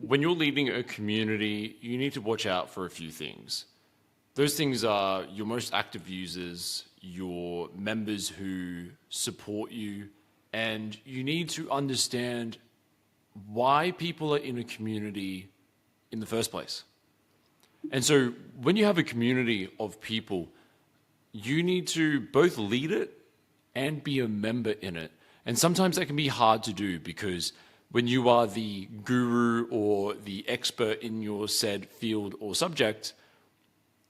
When you're leading a community, you need to watch out for a few things. Those things are your most active users, your members who support you, and you need to understand why people are in a community in the first place. And so when you have a community of people, you need to both lead it and be a member in it. And sometimes that can be hard to do because when you are the guru or the expert in your said field or subject,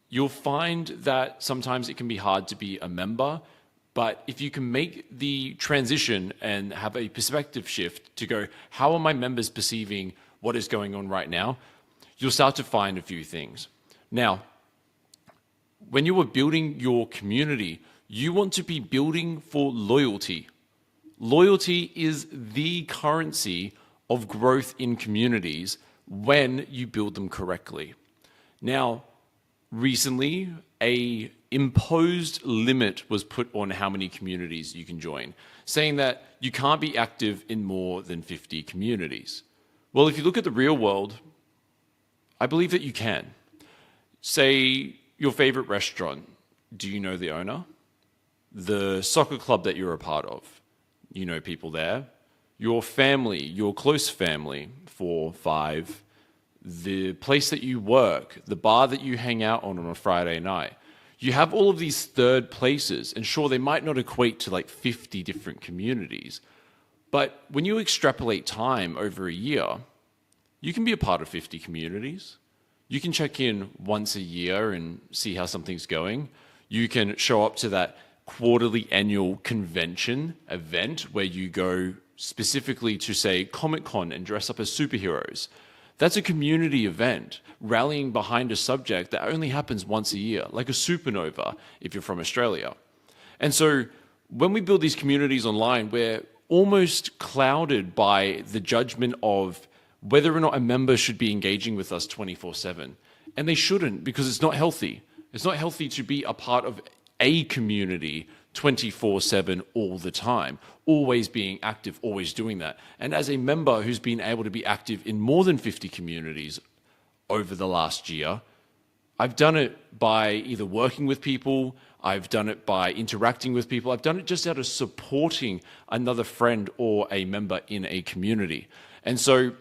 you'll find that sometimes it can be hard to be a member. But if you can make the transition and have a perspective shift to go, how are my members perceiving what is going on right now? You'll start to find a few things. Now, when you are building your community, you want to be building for loyalty. Loyalty is the currency of growth in communities when you build them correctly. Now, recently, a imposed limit was put on how many communities you can join, saying that you can't be active in more than 50 communities. Well, if you look at the real world, I believe that you can. Say your favorite restaurant, do you know the owner? The soccer club that you're a part of, you know people there. Your family, your close family, 4, 5, the place that you work, the bar that you hang out on a Friday night. You have all of these third places, and sure, they might not equate to like 50 different communities, but when you extrapolate time over a year, you can be a part of 50 communities. You can check in once a year and see how something's going. You can show up to that quarterly annual convention event where you go specifically to, say, Comic-Con and dress up as superheroes. That's a community event, rallying behind a subject that only happens once a year, like a supernova if you're from Australia. And so when we build these communities online, we're almost clouded by the judgment of whether or not a member should be engaging with us 24/7. And they shouldn't, because it's not healthy. It's not healthy to be a part of a community 24/7 all the time, always being active, always doing that. And as a member who's been able to be active in more than 50 communities over the last year, I've done it by either working with people, I've done it by interacting with people, I've done it just out of supporting another friend or a member in a community. And so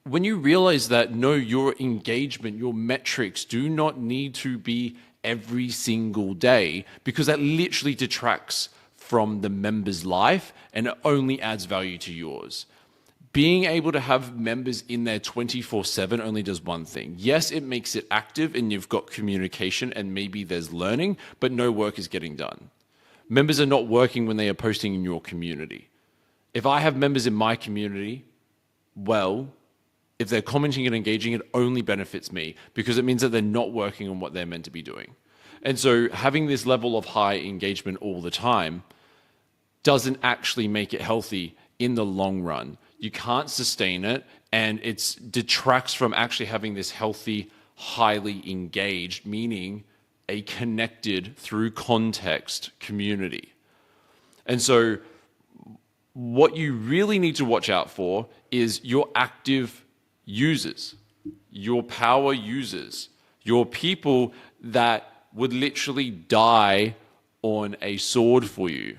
when you realize that, no, your engagement, your metrics do not need to be every single day, because that literally detracts from the member's life and it only adds value to yours. Being able to have members in there 24/7 only does one thing. Yes, it makes it active and you've got communication and maybe there's learning, but no work is getting done. Members are not working when they are posting in your community. If I have members in my community, well, if they're commenting and engaging, it only benefits me because it means that they're not working on what they're meant to be doing. And so having this level of high engagement all the time doesn't actually make it healthy in the long run. You can't sustain it, and it detracts from actually having this healthy, highly engaged, meaning a connected through context community. And so what you really need to watch out for is your active users, your power users, your people that would literally die on a sword for you.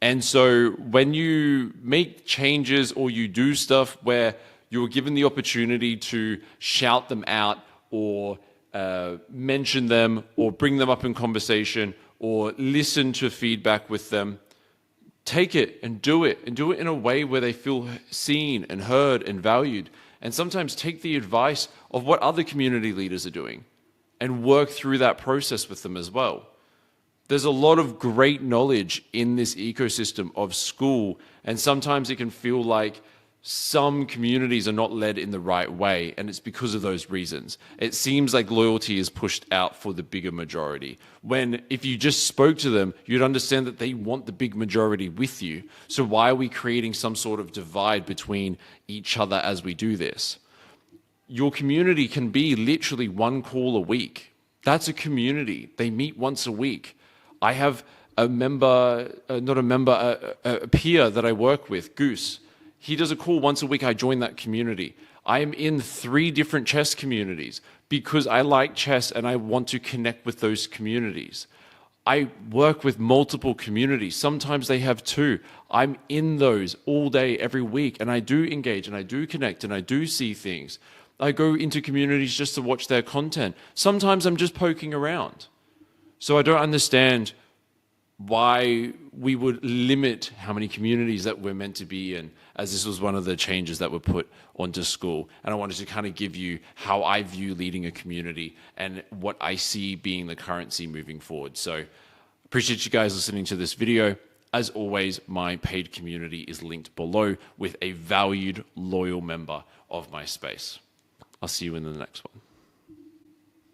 And so when you make changes or you do stuff where you're given the opportunity to shout them out or mention them or bring them up in conversation or listen to feedback with them, take it and do it in a way where they feel seen and heard and valued. And sometimes take the advice of what other community leaders are doing and work through that process with them as well. There's a lot of great knowledge in this ecosystem of Skool, and sometimes it can feel like some communities are not led in the right way, and it's because of those reasons. It seems like loyalty is pushed out for the bigger majority, when if you just spoke to them, you'd understand that they want the big majority with you. So why are we creating some sort of divide between each other as we do this? Your community can be literally one call a week. That's a community. They meet once a week. I have a member, a peer that I work with, Goose. He does a call once a week. I join that community. I am in 3 different chess communities because I like chess and I want to connect with those communities. I work with multiple communities. Sometimes they have 2. I'm in those all day, every week, and I do engage and I do connect and I do see things. I go into communities just to watch their content. Sometimes I'm just poking around. So I don't understand why we would limit how many communities that we're meant to be in, as this was one of the changes that were put onto Skool. And I wanted to kind of give you how I view leading a community and what I see being the currency moving forward. So appreciate you guys listening to this video. As always, my paid community is linked below with a valued, loyal member of my space. I'll see you in the next one.